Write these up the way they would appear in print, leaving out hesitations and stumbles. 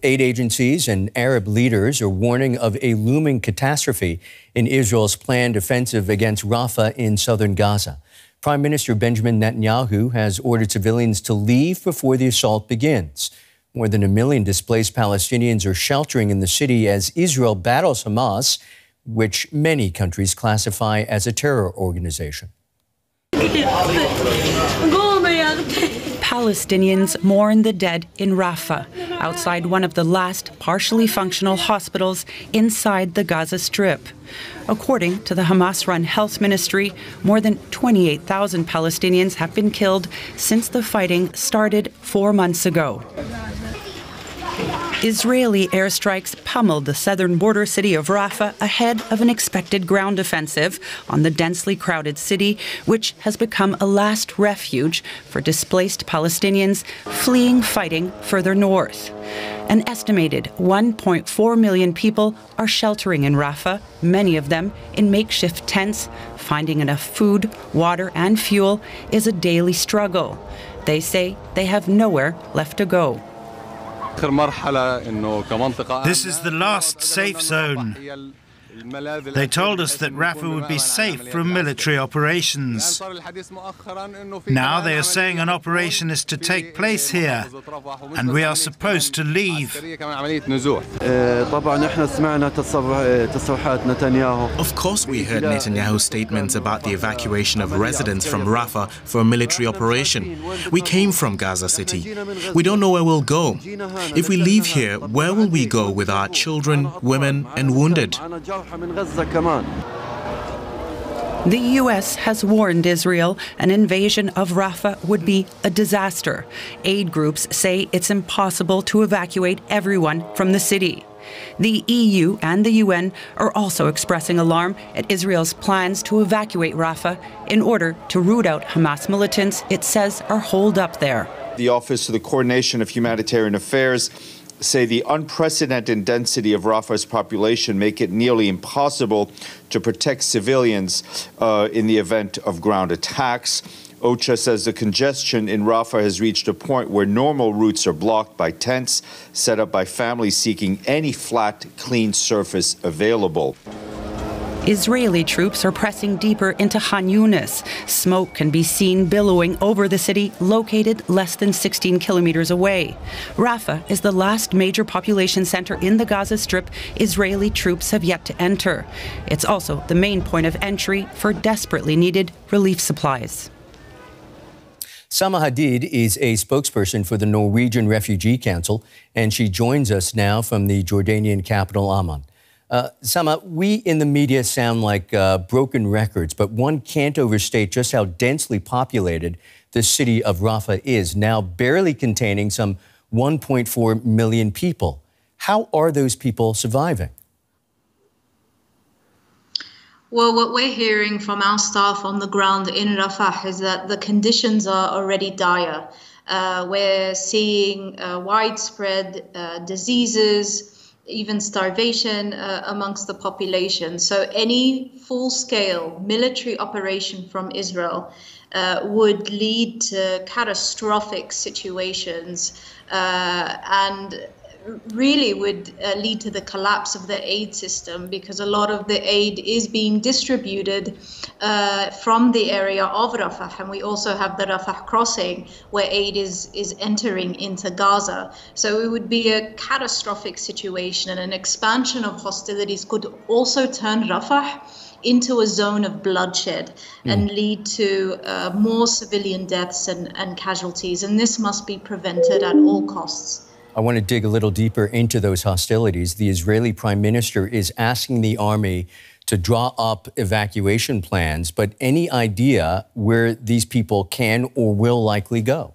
Aid agencies and Arab leaders are warning of a looming catastrophe in Israel's planned offensive against Rafah in southern Gaza. Prime Minister Benjamin Netanyahu has ordered civilians to leave before the assault begins. More than 1 million displaced Palestinians are sheltering in the city as Israel battles Hamas, which many countries classify as a terror organization. Palestinians mourn the dead in Rafah, outside one of the last partially functional hospitals inside the Gaza Strip. According to the Hamas-run health ministry, more than 28,000 Palestinians have been killed since the fighting started 4 months ago. Israeli airstrikes pummeled the southern border city of Rafah ahead of an expected ground offensive on the densely crowded city, which has become a last refuge for displaced Palestinians fleeing fighting further north. An estimated 1.4 million people are sheltering in Rafah, many of them in makeshift tents. Finding enough food, water and fuel is a daily struggle. They say they have nowhere left to go. This is the last safe zone. They told us that Rafah would be safe from military operations. Now they are saying an operation is to take place here, and we are supposed to leave. Of course we heard Netanyahu's statements about the evacuation of residents from Rafah for a military operation. We came from Gaza City. We don't know where we'll go. If we leave here, where will we go with our children, women and wounded? The U.S. has warned Israel an invasion of Rafah would be a disaster. Aid groups say it's impossible to evacuate everyone from the city. The EU and the UN are also expressing alarm at Israel's plans to evacuate Rafah in order to root out Hamas militants it says are holed up there. The Office of the Coordination of Humanitarian Affairs say the unprecedented density of Rafah's population make it nearly impossible to protect civilians in the event of ground attacks. OCHA says the congestion in Rafah has reached a point where normal routes are blocked by tents set up by families seeking any flat, clean surface available. Israeli troops are pressing deeper into Khan Yunis. Smoke can be seen billowing over the city, located less than 16 kilometers away. Rafah is the last major population center in the Gaza Strip Israeli troops have yet to enter. It's also the main point of entry for desperately needed relief supplies. Samah Hadid is a spokesperson for the Norwegian Refugee Council, and she joins us now from the Jordanian capital, Amman. Samah, we in the media sound like broken records, but one can't overstate just how densely populated the city of Rafah is, now barely containing some 1.4 million people. How are those people surviving? Well, what we're hearing from our staff on the ground in Rafah is that the conditions are already dire. We're seeing widespread diseases, even starvation amongst the population. So any full-scale military operation from Israel would lead to catastrophic situations and really would lead to the collapse of the aid system, because a lot of the aid is being distributed from the area of Rafah, and we also have the Rafah crossing where aid is entering into Gaza. So it would be a catastrophic situation, and an expansion of hostilities could also turn Rafah into a zone of bloodshed and lead to more civilian deaths and casualties, and this must be prevented at all costs. I want to dig a little deeper into those hostilities. The Israeli Prime Minister is asking the army to draw up evacuation plans, but any idea where these people can or will likely go?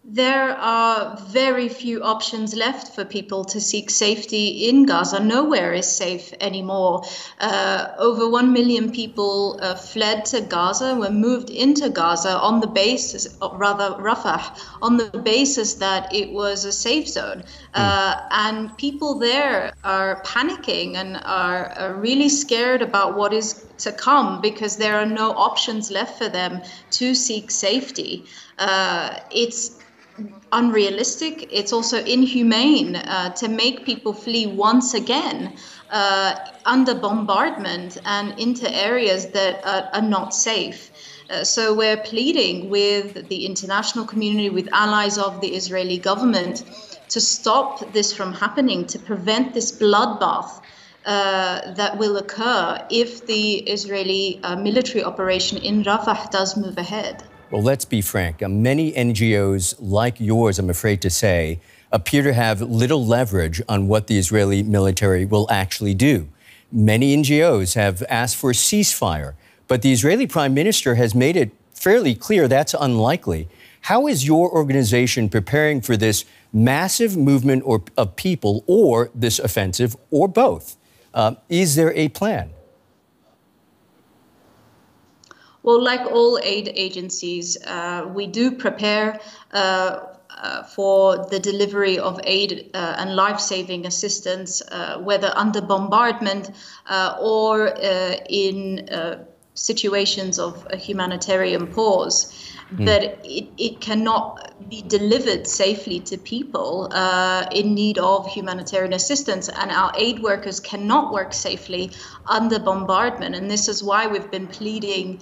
There are very few options left for people to seek safety in Gaza. Nowhere is safe anymore. Over 1 million people fled to Gaza, were moved into Gaza on the basis, Rafah, on the basis that it was a safe zone. And people there are panicking and are really scared about what is to come, because there are no options left for them to seek safety. It's unrealistic. It's also inhumane to make people flee once again under bombardment and into areas that are not safe. So we're pleading with the international community, with allies of the Israeli government, to stop this from happening, to prevent this bloodbath that will occur if the Israeli military operation in Rafah does move ahead. Well, let's be frank. Many NGOs like yours, I'm afraid to say, appear to have little leverage on what the Israeli military will actually do. Many NGOs have asked for a ceasefire, but the Israeli Prime Minister has made it fairly clear that's unlikely. How is your organization preparing for this massive movement of people, or this offensive, or both? Is there a plan? Well, like all aid agencies, we do prepare for the delivery of aid and life-saving assistance, whether under bombardment or in situations of a humanitarian pause. But it cannot be delivered safely to people in need of humanitarian assistance, and our aid workers cannot work safely under bombardment. And this is why we've been pleading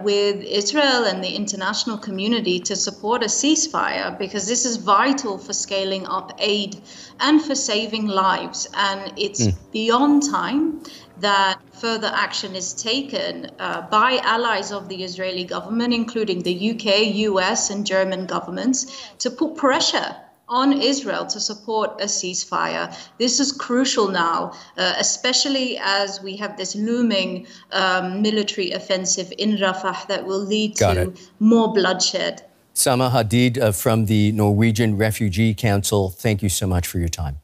with Israel and the international community to support a ceasefire, because this is vital for scaling up aid and for saving lives. And it's beyond time that further action is taken by allies of the Israeli government, including the UK, US, and German governments, to put pressure on Israel to support a ceasefire. This is crucial now, especially as we have this looming military offensive in Rafah that will lead to more bloodshed. Samah Hadid from the Norwegian Refugee Council, thank you so much for your time.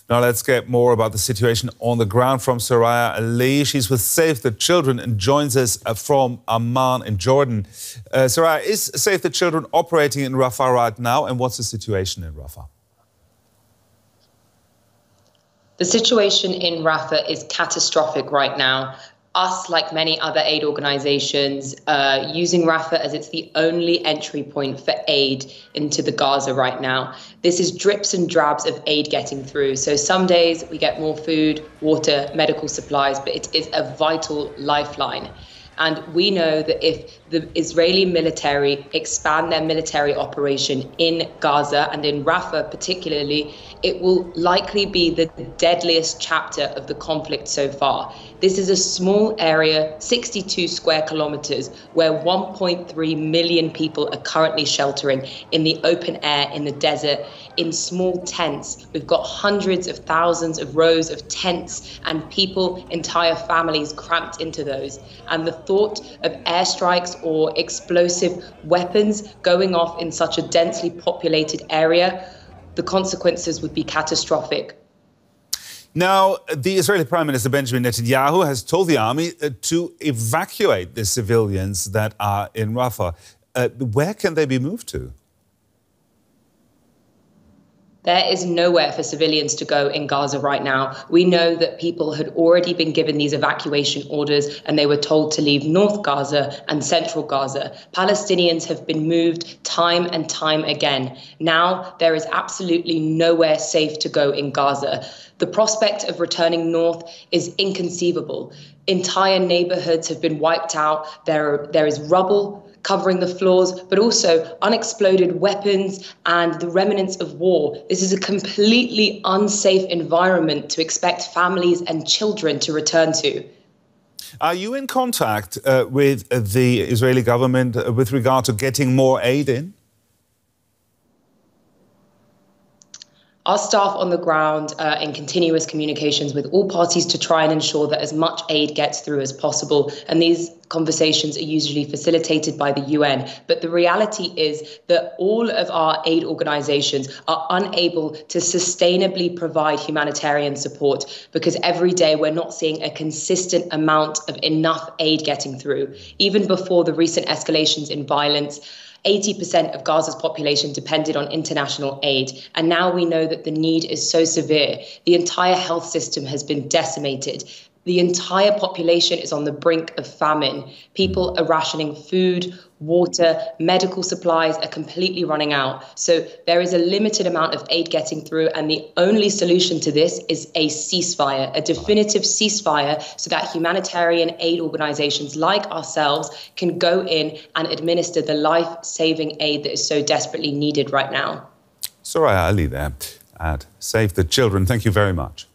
Now let's get more about the situation on the ground from Soraya Ali. She's with Save the Children and joins us from Amman in Jordan. Soraya, is Save the Children operating in Rafah right now, and what's the situation in Rafah? The situation in Rafah is catastrophic right now. Us, like many other aid organizations, using Rafah as it's the only entry point for aid into the Gaza right now. This is drips and drabs of aid getting through. So some days we get more food, water, medical supplies, but it is a vital lifeline. And we know that if the Israeli military expand their military operation in Gaza and in Rafah particularly, it will likely be the deadliest chapter of the conflict so far. This is a small area, 62 square kilometers, where 1.3 million people are currently sheltering in the open air, in the desert, in small tents. We've got hundreds of thousands of rows of tents and people, entire families cramped into those. And the thought of airstrikes or explosive weapons going off in such a densely populated area, the consequences would be catastrophic. Now, the Israeli Prime Minister Benjamin Netanyahu has told the army to evacuate the civilians that are in Rafah. Where can they be moved to? There is nowhere for civilians to go in Gaza right now. We know that people had already been given these evacuation orders and they were told to leave North Gaza and Central Gaza. Palestinians have been moved time and time again. Now there is absolutely nowhere safe to go in Gaza. The prospect of returning north is inconceivable. Entire neighborhoods have been wiped out. There is rubble covering the floors, but also unexploded weapons and the remnants of war. This is a completely unsafe environment to expect families and children to return to. Are you in contact with the Israeli government with regard to getting more aid in? Our staff on the ground in continuous communications with all parties to try and ensure that as much aid gets through as possible. And these conversations are usually facilitated by the UN. But the reality is that all of our aid organizations are unable to sustainably provide humanitarian support because every day we're not seeing a consistent amount of enough aid getting through. Even before the recent escalations in violence, 80% of Gaza's population depended on international aid. And now we know that the need is so severe. The entire health system has been decimated. The entire population is on the brink of famine. People are rationing food, water, medical supplies are completely running out. So there is a limited amount of aid getting through, and the only solution to this is a ceasefire, a definitive ceasefire, so that humanitarian aid organizations like ourselves can go in and administer the life-saving aid that is so desperately needed right now. Soraya Ali there at Save the Children. Thank you very much.